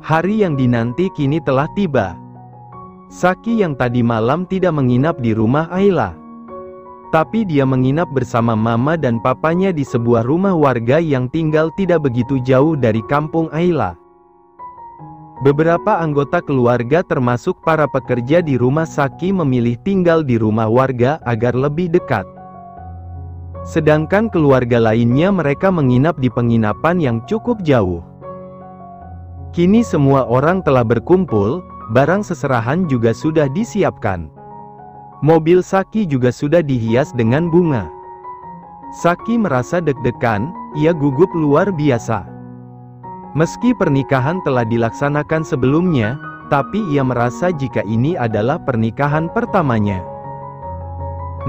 Hari yang dinanti kini telah tiba. Saki yang tadi malam tidak menginap di rumah Ayla. Tapi dia menginap bersama mama dan papanya di sebuah rumah warga yang tinggal tidak begitu jauh dari kampung Ayla. Beberapa anggota keluarga termasuk para pekerja di rumah Saki memilih tinggal di rumah warga agar lebih dekat. Sedangkan keluarga lainnya mereka menginap di penginapan yang cukup jauh. Kini semua orang telah berkumpul, barang seserahan juga sudah disiapkan. Mobil Saki juga sudah dihias dengan bunga. Saki merasa deg-degan, ia gugup luar biasa. Meski pernikahan telah dilaksanakan sebelumnya, tapi ia merasa jika ini adalah pernikahan pertamanya.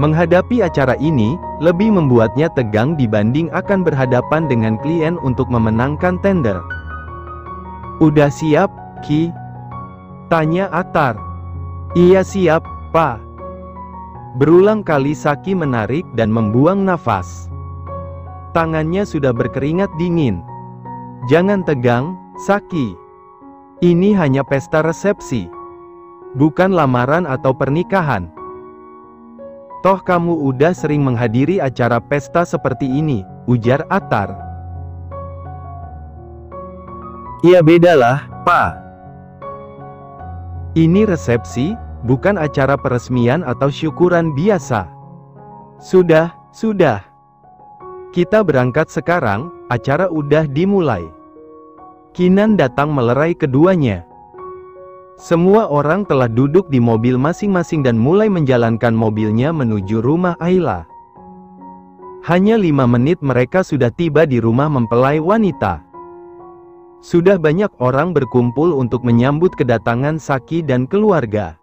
Menghadapi acara ini, lebih membuatnya tegang dibanding akan berhadapan dengan klien untuk memenangkan tender. "Udah siap, Ki?" tanya Atar. "Iya siap, Pak." Berulang kali Saki menarik dan membuang nafas. Tangannya sudah berkeringat dingin. "Jangan tegang, Saki. Ini hanya pesta resepsi. Bukan lamaran atau pernikahan. Toh kamu udah sering menghadiri acara pesta seperti ini," ujar Atar. "Ya bedalah, Pak. Ini resepsi, bukan acara peresmian atau syukuran biasa." Sudah. Kita berangkat sekarang, acara udah dimulai." Kinan datang melerai keduanya. Semua orang telah duduk di mobil masing-masing dan mulai menjalankan mobilnya menuju rumah Ayla. Hanya 5 menit mereka sudah tiba di rumah mempelai wanita. Sudah banyak orang berkumpul untuk menyambut kedatangan Saki dan keluarga.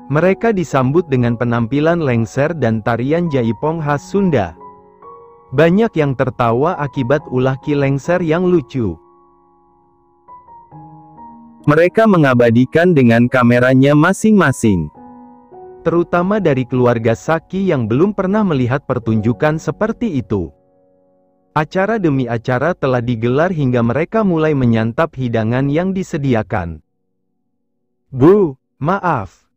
Mereka disambut dengan penampilan lengser dan tarian jaipong khas Sunda. Banyak yang tertawa akibat ulah ki lengser yang lucu. Mereka mengabadikan dengan kameranya masing-masing. Terutama dari keluarga Saki yang belum pernah melihat pertunjukan seperti itu. Acara demi acara telah digelar hingga mereka mulai menyantap hidangan yang disediakan. "Bu, maaf."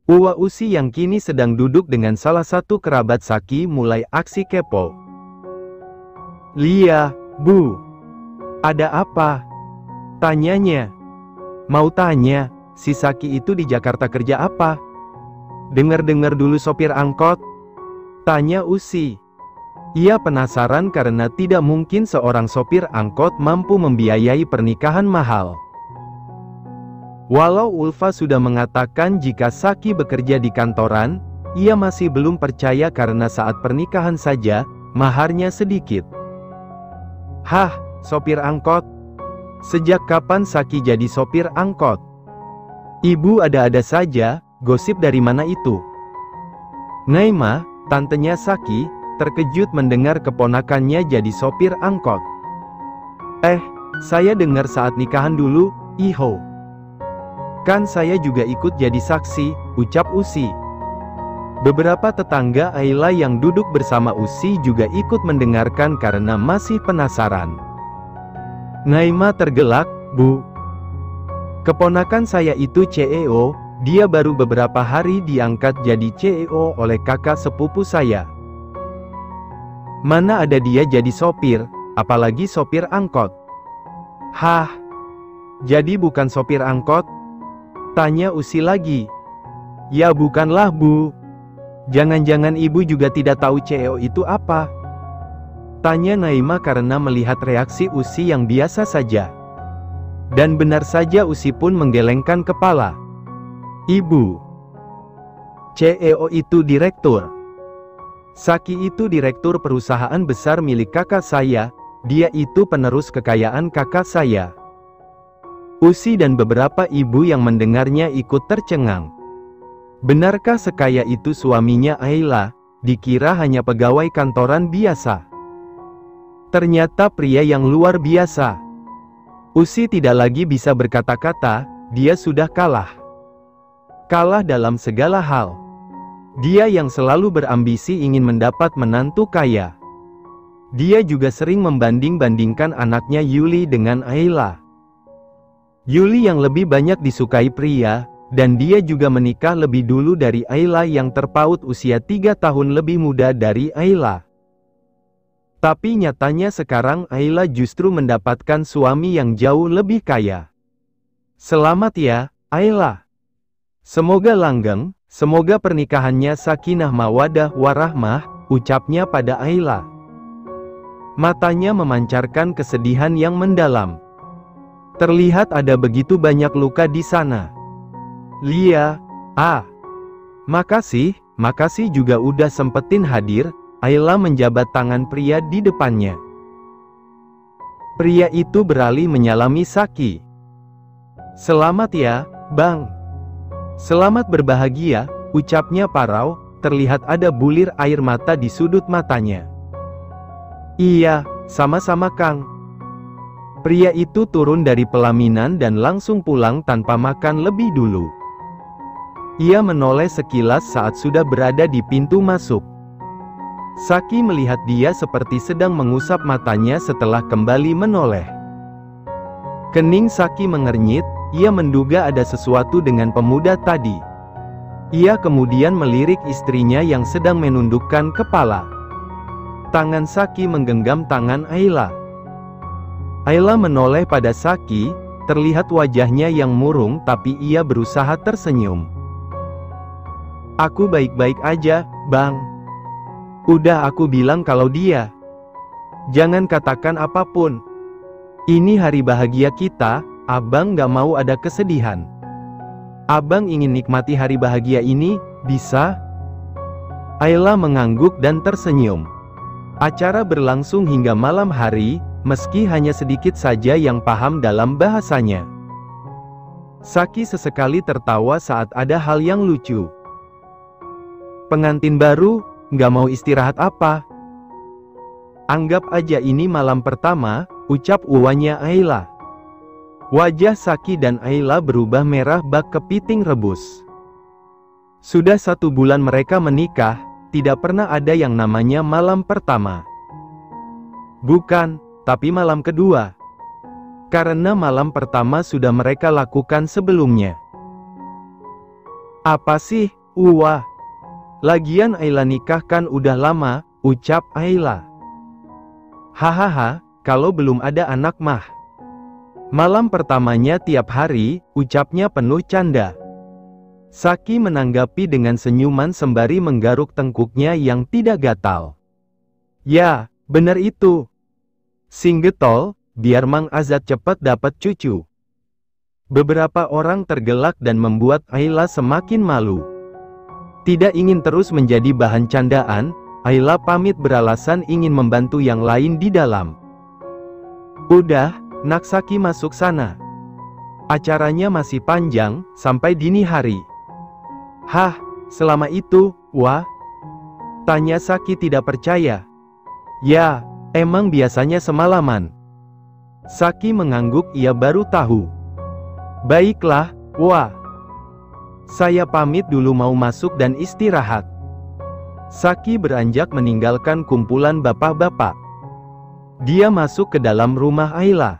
Uwa Usi yang kini sedang duduk dengan salah satu kerabat Saki mulai aksi kepo. "Lia, Bu. Ada apa?" tanyanya. "Mau tanya, si Saki itu di Jakarta kerja apa? Dengar-dengar dulu sopir angkot?" tanya Usi. Ia penasaran karena tidak mungkin seorang sopir angkot mampu membiayai pernikahan mahal. Walau Ulfa sudah mengatakan jika Saki bekerja di kantoran, ia masih belum percaya karena saat pernikahan saja, maharnya sedikit. "Hah, sopir angkot? Sejak kapan Saki jadi sopir angkot?" "Ibu ada-ada saja, gosip dari mana itu?" Naima, tantenya Saki, terkejut mendengar keponakannya jadi sopir angkot. Saya dengar saat nikahan dulu, Iho." "Kan saya juga ikut jadi saksi," ucap Usi. Beberapa tetangga Ayla yang duduk bersama Usi juga ikut mendengarkan karena masih penasaran. Naima tergelak, "Bu. Keponakan saya itu CEO, dia baru beberapa hari diangkat jadi CEO oleh kakak sepupu saya. Mana ada dia jadi sopir, apalagi sopir angkot." "Hah? Jadi bukan sopir angkot?" tanya Usi lagi. "Ya bukanlah, Bu. Jangan-jangan ibu juga tidak tahu CEO itu apa?" tanya Naima karena melihat reaksi Usi yang biasa saja. Dan benar saja Usi pun menggelengkan kepala. "Ibu, CEO itu direktur. Saki itu direktur perusahaan besar milik kakak saya, dia itu penerus kekayaan kakak saya." Usi dan beberapa ibu yang mendengarnya ikut tercengang. Benarkah sekaya itu suaminya Ayla? Dikira hanya pegawai kantoran biasa. Ternyata pria yang luar biasa. Usi tidak lagi bisa berkata-kata, dia sudah kalah. Kalah dalam segala hal. Dia yang selalu berambisi ingin mendapat menantu kaya. Dia juga sering membanding-bandingkan anaknya Yuli dengan Ayla. Yuli yang lebih banyak disukai pria, dan dia juga menikah lebih dulu dari Ayla yang terpaut usia 3 tahun lebih muda dari Ayla. Tapi nyatanya sekarang Ayla justru mendapatkan suami yang jauh lebih kaya. Selamat ya, Ayla. Semoga langgeng, semoga pernikahannya sakinah mawadah warahmah, ucapnya pada Ayla. Matanya memancarkan kesedihan yang mendalam. Terlihat ada begitu banyak luka di sana. Lia, makasih juga udah sempetin hadir. Ayla menjabat tangan pria di depannya. Pria itu beralih menyalami Saki. Selamat ya, Bang. Selamat berbahagia, ucapnya parau, terlihat ada bulir air mata di sudut matanya. Iya, sama-sama Kang. Pria itu turun dari pelaminan dan langsung pulang tanpa makan lebih dulu. Ia menoleh sekilas saat sudah berada di pintu masuk. Saki melihat dia seperti sedang mengusap matanya setelah kembali menoleh. Kening Saki mengernyit, ia menduga ada sesuatu dengan pemuda tadi. Ia kemudian melirik istrinya yang sedang menundukkan kepala. Tangan Saki menggenggam tangan Ayla. Ayla menoleh pada Saki, terlihat wajahnya yang murung tapi ia berusaha tersenyum. Aku baik-baik aja, Bang. Udah aku bilang kalau dia. Jangan katakan apapun. Ini hari bahagia kita, Abang gak mau ada kesedihan. Abang ingin nikmati hari bahagia ini, bisa? Ayla mengangguk dan tersenyum. Acara berlangsung hingga malam hari, meski hanya sedikit saja yang paham dalam bahasanya. Saki sesekali tertawa saat ada hal yang lucu. Pengantin baru, nggak mau istirahat apa? Anggap aja ini malam pertama, ucap uanya Ayla. Wajah Saki dan Ayla berubah merah bak kepiting rebus. Sudah 1 bulan mereka menikah, tidak pernah ada yang namanya malam pertama. Bukan, tapi malam kedua. Karena malam pertama sudah mereka lakukan sebelumnya. Apa sih, Uwa? Lagian Ayla nikah kan udah lama, ucap Ayla. Hahaha, kalau belum ada anak mah. Malam pertamanya tiap hari, ucapnya penuh canda. Saki menanggapi dengan senyuman sembari menggaruk tengkuknya yang tidak gatal. Ya, bener itu. Sing getol, biar Mang Azad cepat dapat cucu. Beberapa orang tergelak dan membuat Ayla semakin malu. Tidak ingin terus menjadi bahan candaan, Ayla pamit beralasan ingin membantu yang lain di dalam. Udah, nak Saki masuk sana. Acaranya masih panjang, sampai dini hari. Hah, selama itu, wah? Tanya Saki tidak percaya. Ya, emang biasanya semalaman. Saki mengangguk ia baru tahu. Baiklah, wah. Saya pamit dulu mau masuk dan istirahat. Saki beranjak meninggalkan kumpulan bapak-bapak. Dia masuk ke dalam rumah Ayla.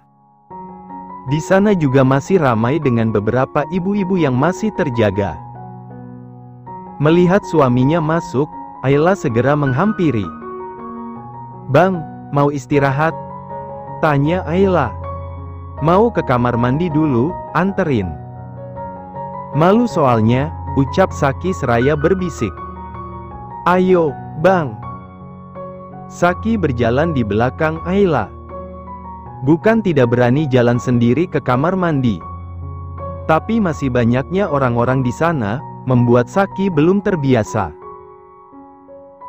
Di sana juga masih ramai dengan beberapa ibu-ibu yang masih terjaga. Melihat suaminya masuk, Ayla segera menghampiri. Bang, mau istirahat? Tanya Ayla. Mau ke kamar mandi dulu, anterin. Malu soalnya, ucap Saki seraya berbisik. Ayo, Bang. Saki berjalan di belakang Ayla. Bukan tidak berani jalan sendiri ke kamar mandi. Tapi masih banyaknya orang-orang di sana, membuat Saki belum terbiasa.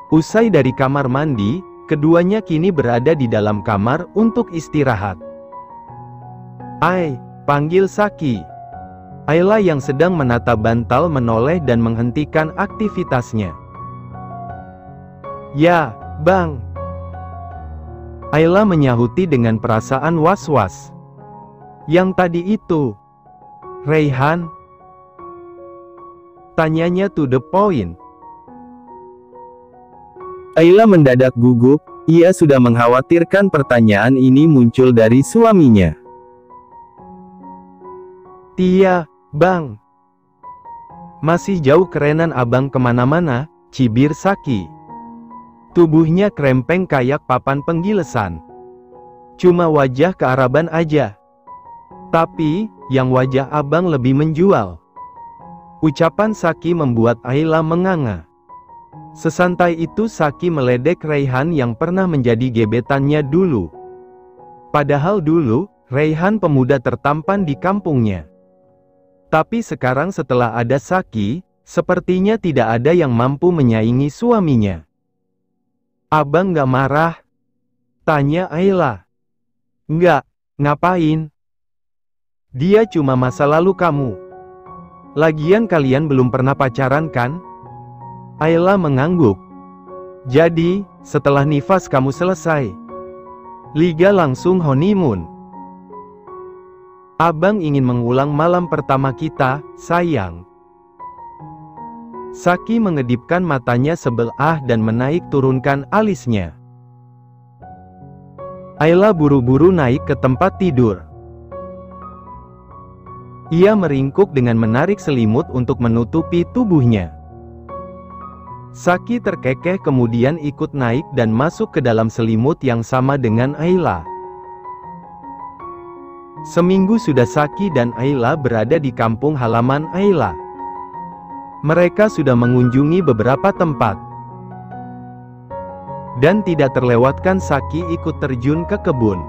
Usai dari kamar mandi, keduanya kini berada di dalam kamar untuk istirahat. Ai, panggil Saki. Ayla yang sedang menata bantal menoleh dan menghentikan aktivitasnya. Ya, Bang. Ayla menyahuti dengan perasaan was-was. Yang tadi itu, Raihan? Tanyanya to the point. Ayla mendadak gugup, ia sudah mengkhawatirkan pertanyaan ini muncul dari suaminya. Tia, Bang. Masih jauh kerenan abang kemana-mana, cibir Saki. Tubuhnya krempeng kayak papan penggilesan. Cuma wajah kearaban aja. Tapi, yang wajah abang lebih menjual. Ucapan Saki membuat Ayla menganga. Sesantai itu Saki meledek Raihan yang pernah menjadi gebetannya dulu. Padahal dulu, Raihan pemuda tertampan di kampungnya. Tapi sekarang setelah ada Saki, sepertinya tidak ada yang mampu menyaingi suaminya. Abang gak marah? Tanya Ayla. Enggak, ngapain? Dia cuma masa lalu kamu. Lagian kalian belum pernah pacaran kan? Ayla mengangguk. Jadi, setelah nifas kamu selesai, Liga langsung honeymoon. Abang ingin mengulang malam pertama kita, sayang. Saki mengedipkan matanya sebelah dan menaik turunkan alisnya. Ayla buru-buru naik ke tempat tidur. Ia meringkuk dengan menarik selimut untuk menutupi tubuhnya. Saki terkekeh kemudian ikut naik dan masuk ke dalam selimut yang sama dengan Ayla. Seminggu sudah Saki dan Ayla berada di kampung halaman Ayla. Mereka sudah mengunjungi beberapa tempat. Dan tidak terlewatkan Saki ikut terjun ke kebun.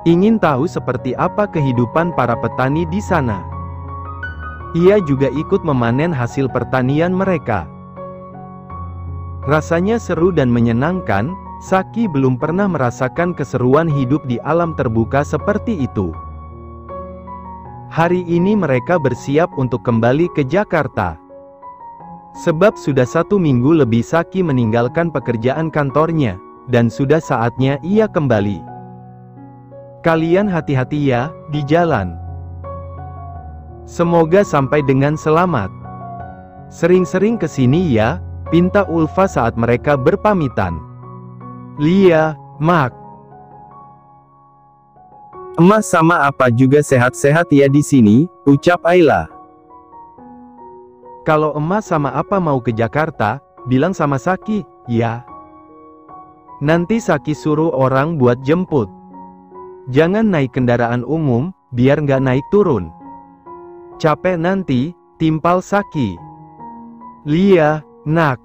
Ingin tahu seperti apa kehidupan para petani di sana. Ia juga ikut memanen hasil pertanian mereka. Rasanya seru dan menyenangkan. Saki belum pernah merasakan keseruan hidup di alam terbuka seperti itu. Hari ini mereka bersiap untuk kembali ke Jakarta. Sebab sudah 1 minggu lebih Saki meninggalkan pekerjaan kantornya, dan sudah saatnya ia kembali. Kalian hati-hati ya, di jalan. Semoga sampai dengan selamat. Sering-sering kesini ya, pinta Ulfa saat mereka berpamitan. Lia, Mak. Emas sama apa juga sehat-sehat ya di sini, ucap Ayla. Kalau emas sama apa mau ke Jakarta, bilang sama Saki, ya. Nanti Saki suruh orang buat jemput. Jangan naik kendaraan umum, biar nggak naik turun. Capek nanti, timpal Saki. Lia, Nak.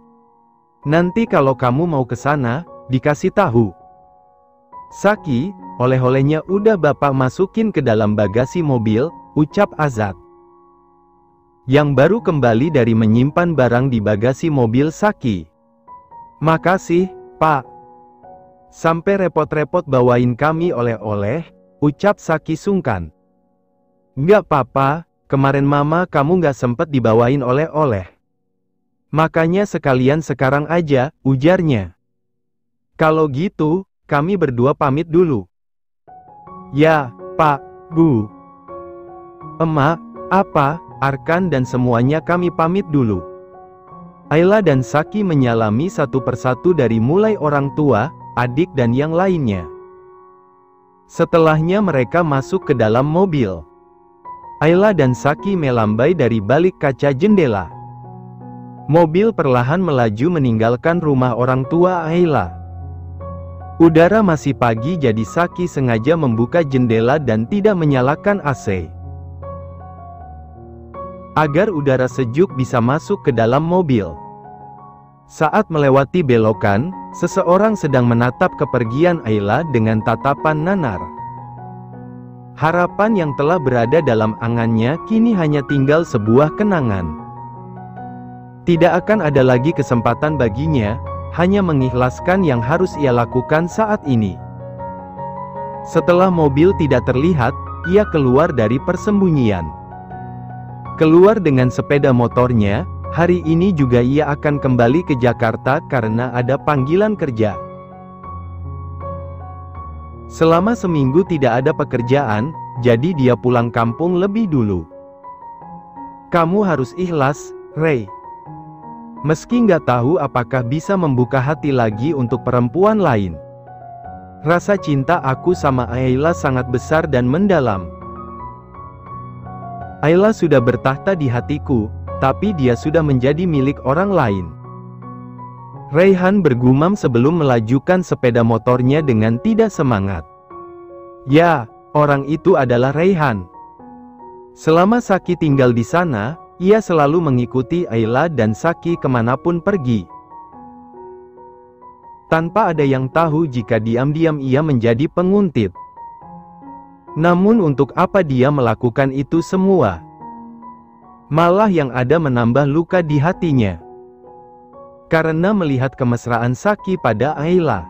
Nanti kalau kamu mau ke sana, dikasih tahu. Saki, oleh-olehnya udah bapak masukin ke dalam bagasi mobil, ucap Azat. Yang baru kembali dari menyimpan barang di bagasi mobil Saki. Makasih, Pak. Sampai repot-repot bawain kami oleh-oleh, ucap Saki sungkan. Nggak apa-apa, kemarin mama kamu nggak sempet dibawain oleh-oleh. Makanya sekalian sekarang aja, ujarnya. Kalau gitu, kami berdua pamit dulu. Ya, Pak, Bu. Emak, apa, Arkan dan semuanya kami pamit dulu. Ayla dan Saki menyalami satu persatu dari mulai orang tua, adik dan yang lainnya. Setelahnya mereka masuk ke dalam mobil. Ayla dan Saki melambai dari balik kaca jendela. Mobil perlahan melaju meninggalkan rumah orang tua Ayla. Udara masih pagi jadi Saki sengaja membuka jendela dan tidak menyalakan AC. Agar udara sejuk bisa masuk ke dalam mobil. Saat melewati belokan, seseorang sedang menatap kepergian Ayla dengan tatapan nanar. Harapan yang telah berada dalam angannya kini hanya tinggal sebuah kenangan. Tidak akan ada lagi kesempatan baginya, hanya mengikhlaskan yang harus ia lakukan saat ini. Setelah mobil tidak terlihat, ia keluar dari persembunyian. Keluar dengan sepeda motornya, hari ini juga ia akan kembali ke Jakarta karena ada panggilan kerja. Selama seminggu tidak ada pekerjaan, jadi dia pulang kampung lebih dulu. Kamu harus ikhlas, Ray. Meski nggak tahu apakah bisa membuka hati lagi untuk perempuan lain. Rasa cinta aku sama Ayla sangat besar dan mendalam. Ayla sudah bertahta di hatiku, tapi dia sudah menjadi milik orang lain. Raihan bergumam sebelum melajukan sepeda motornya dengan tidak semangat. Ya, orang itu adalah Raihan. Selama Saki tinggal di sana, ia selalu mengikuti Ayla dan Saki kemanapun pergi. Tanpa ada yang tahu jika diam-diam ia menjadi penguntit. Namun untuk apa dia melakukan itu semua? Malah yang ada menambah luka di hatinya. Karena melihat kemesraan Saki pada Ayla.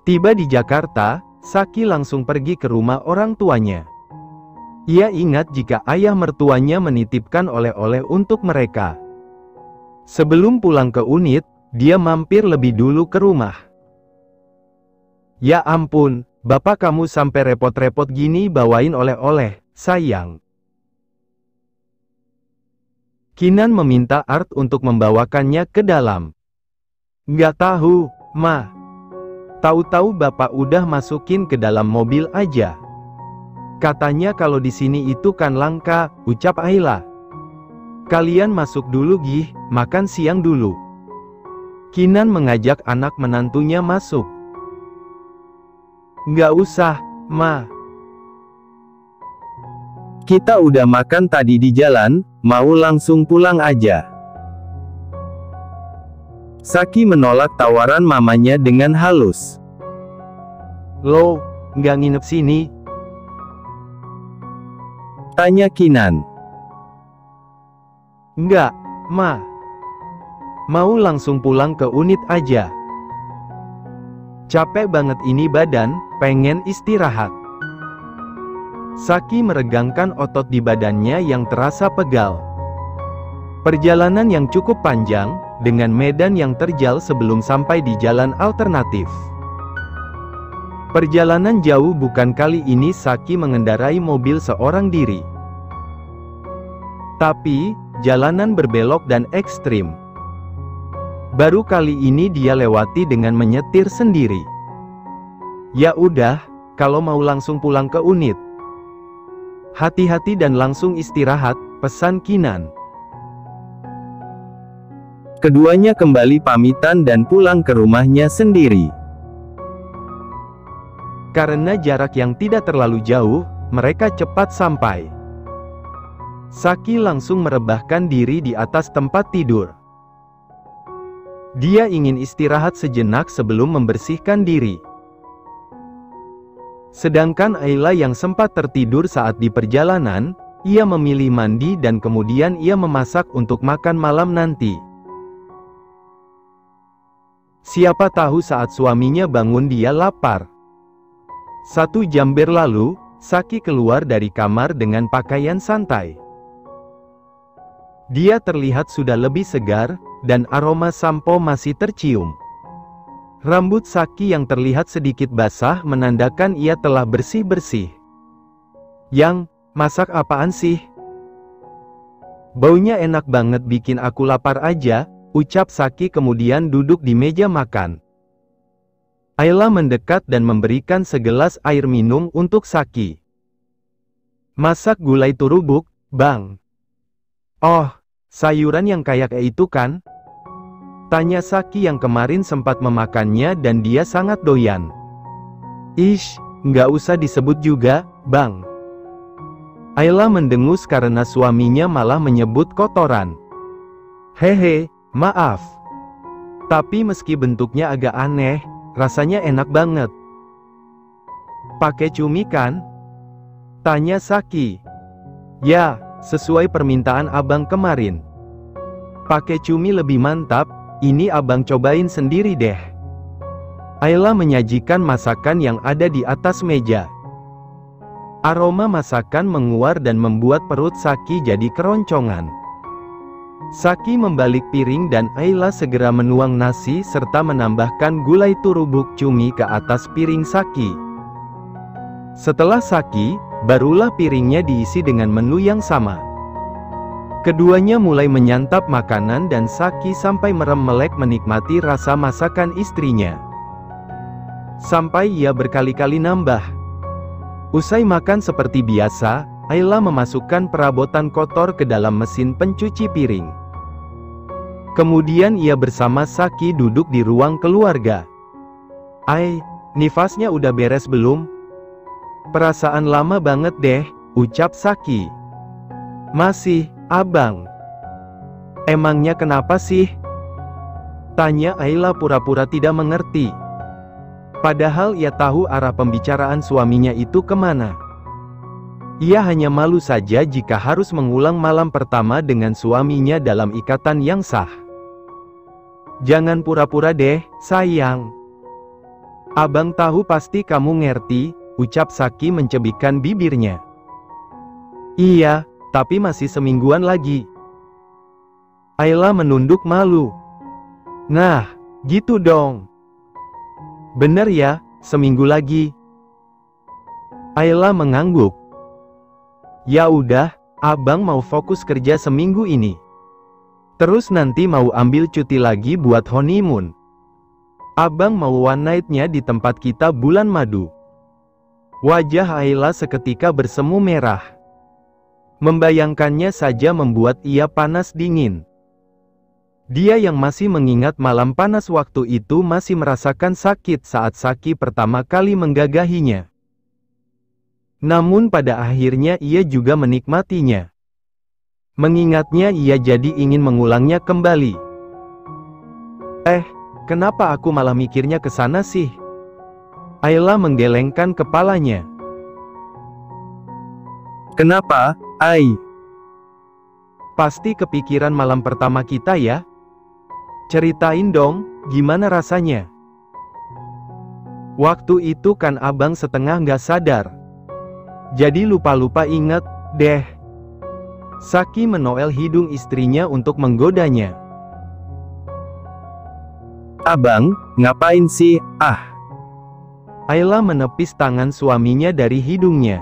Tiba di Jakarta, Saki langsung pergi ke rumah orang tuanya. Ia ingat jika ayah mertuanya menitipkan oleh-oleh untuk mereka. Sebelum pulang ke Unit, dia mampir lebih dulu ke rumah. Ya ampun, Bapak kamu sampai repot-repot gini bawain oleh-oleh, sayang. Kinan meminta Art untuk membawakannya ke dalam. Nggak tahu, Ma. Tahu-tahu Bapak udah masukin ke dalam mobil aja. Katanya kalau di sini itu kan langka, ucap Ayla. Kalian masuk dulu Gih, makan siang dulu. Kinan mengajak anak menantunya masuk. Nggak usah, Ma. Kita udah makan tadi di jalan, mau langsung pulang aja. Saki menolak tawaran mamanya dengan halus. Lo, nggak nginep sini? Tanya Kinan. Nggak, Ma. Mau langsung pulang ke Unit aja. Capek banget ini badan, pengen istirahat. Saki meregangkan otot di badannya yang terasa pegal. Perjalanan yang cukup panjang, dengan medan yang terjal sebelum sampai di jalan alternatif. Perjalanan jauh bukan kali ini Saki mengendarai mobil seorang diri. Tapi, jalanan berbelok dan ekstrim. Baru kali ini dia lewati dengan menyetir sendiri. Ya udah, kalau mau langsung pulang ke Unit. Hati-hati dan langsung istirahat, pesan Kinan. Keduanya kembali pamitan dan pulang ke rumahnya sendiri. Karena jarak yang tidak terlalu jauh, mereka cepat sampai. Saki langsung merebahkan diri di atas tempat tidur. Dia ingin istirahat sejenak sebelum membersihkan diri. Sedangkan Ayla yang sempat tertidur saat di perjalanan, ia memilih mandi dan kemudian ia memasak untuk makan malam nanti. Siapa tahu saat suaminya bangun dia lapar. 1 jam berlalu, Saki keluar dari kamar dengan pakaian santai. Dia terlihat sudah lebih segar, dan aroma sampo masih tercium. Rambut Saki yang terlihat sedikit basah menandakan ia telah bersih-bersih. Yang, masak apaan sih? Baunya enak banget bikin aku lapar aja, ucap Saki kemudian duduk di meja makan. Ayla mendekat dan memberikan segelas air minum untuk Saki. Masak gulai turubuk, Bang. Oh, sayuran yang kayak itu kan? Tanya Saki yang kemarin sempat memakannya dan dia sangat doyan. Ish, nggak usah disebut juga, Bang. Ayla mendengus karena suaminya malah menyebut kotoran. Hehe, maaf. Tapi meski bentuknya agak aneh, rasanya enak banget. Pakai cumi kan? Tanya Saki. Ya, sesuai permintaan abang kemarin. Pakai cumi lebih mantap. Ini abang cobain sendiri deh. Ayla menyajikan masakan yang ada di atas meja. Aroma masakan menguar dan membuat perut Saki jadi keroncongan. Saki membalik piring dan Ayla segera menuang nasi serta menambahkan gulai turubuk cumi ke atas piring Saki. Setelah Saki, barulah piringnya diisi dengan menu yang sama. Keduanya mulai menyantap makanan dan Saki sampai merem-melek menikmati rasa masakan istrinya. Sampai ia berkali-kali nambah. Usai makan seperti biasa, Ayla memasukkan perabotan kotor ke dalam mesin pencuci piring. Kemudian ia bersama Saki duduk di ruang keluarga. Nifasnya udah beres belum? Perasaan lama banget deh, ucap Saki. Masih, abang. Emangnya kenapa sih? Tanya Ayla pura-pura tidak mengerti. Padahal ia tahu arah pembicaraan suaminya itu kemana. Ia hanya malu saja jika harus mengulang malam pertama dengan suaminya dalam ikatan yang sah. Jangan pura-pura deh, sayang. Abang tahu pasti kamu ngerti, ucap Saki mencebikkan bibirnya. Iya, tapi masih semingguan lagi. Ayla menunduk malu. Nah, gitu dong. Bener ya, seminggu lagi. Ayla mengangguk. Ya udah, abang mau fokus kerja seminggu ini. Terus nanti mau ambil cuti lagi buat honeymoon. Abang mau one night-nya di tempat kita bulan madu. Wajah Ayla seketika bersemu merah. Membayangkannya saja membuat ia panas dingin. Dia yang masih mengingat malam panas waktu itu masih merasakan sakit saat Saki pertama kali menggagahinya. Namun pada akhirnya ia juga menikmatinya. Mengingatnya ia jadi ingin mengulangnya kembali. Kenapa aku malah mikirnya ke sana sih? Ayla menggelengkan kepalanya. Kenapa, Ai? Pasti kepikiran malam pertama kita ya? Ceritain dong, gimana rasanya? Waktu itu kan abang setengah nggak sadar. Jadi lupa-lupa inget, deh. Saki menoel hidung istrinya untuk menggodanya. Abang, ngapain sih, Ayla menepis tangan suaminya dari hidungnya.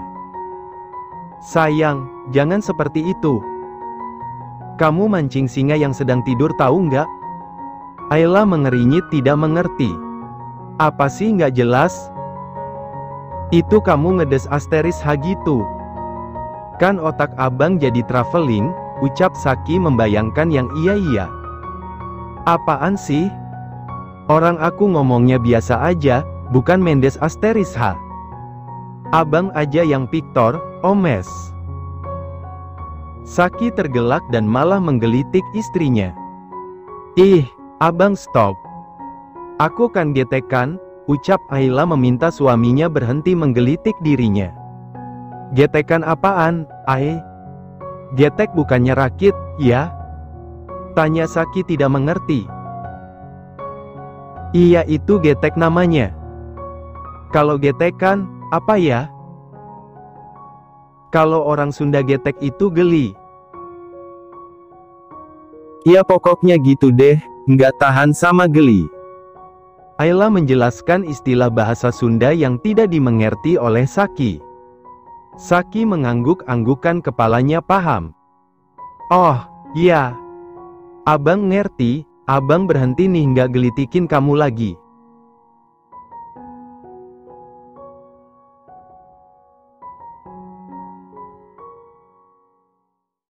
Sayang, jangan seperti itu. Kamu mancing singa yang sedang tidur tahu nggak? Ayla mengeringit tidak mengerti. Apa sih nggak jelas? Itu kamu ngedes asteris H gitu. Kan otak abang jadi traveling, ucap Saki membayangkan yang iya. Apaan sih? Orang aku ngomongnya biasa aja, bukan Mendes asteris H. Abang aja yang piktor, omes. Saki tergelak dan malah menggelitik istrinya. Abang stop. Aku kan getekan, ucap Ayla meminta suaminya berhenti menggelitik dirinya. Getekan apaan, Getek bukannya rakit, ya? Tanya Saki tidak mengerti. Iya itu getek namanya. Kalau getekan, apa ya? Kalau orang Sunda getek itu geli. Ya pokoknya gitu deh, nggak tahan sama geli. Ayla menjelaskan istilah bahasa Sunda yang tidak dimengerti oleh Saki. Saki mengangguk-anggukan kepalanya paham. Oh, iya. Abang ngerti, abang berhenti nih nggak gelitikin kamu lagi.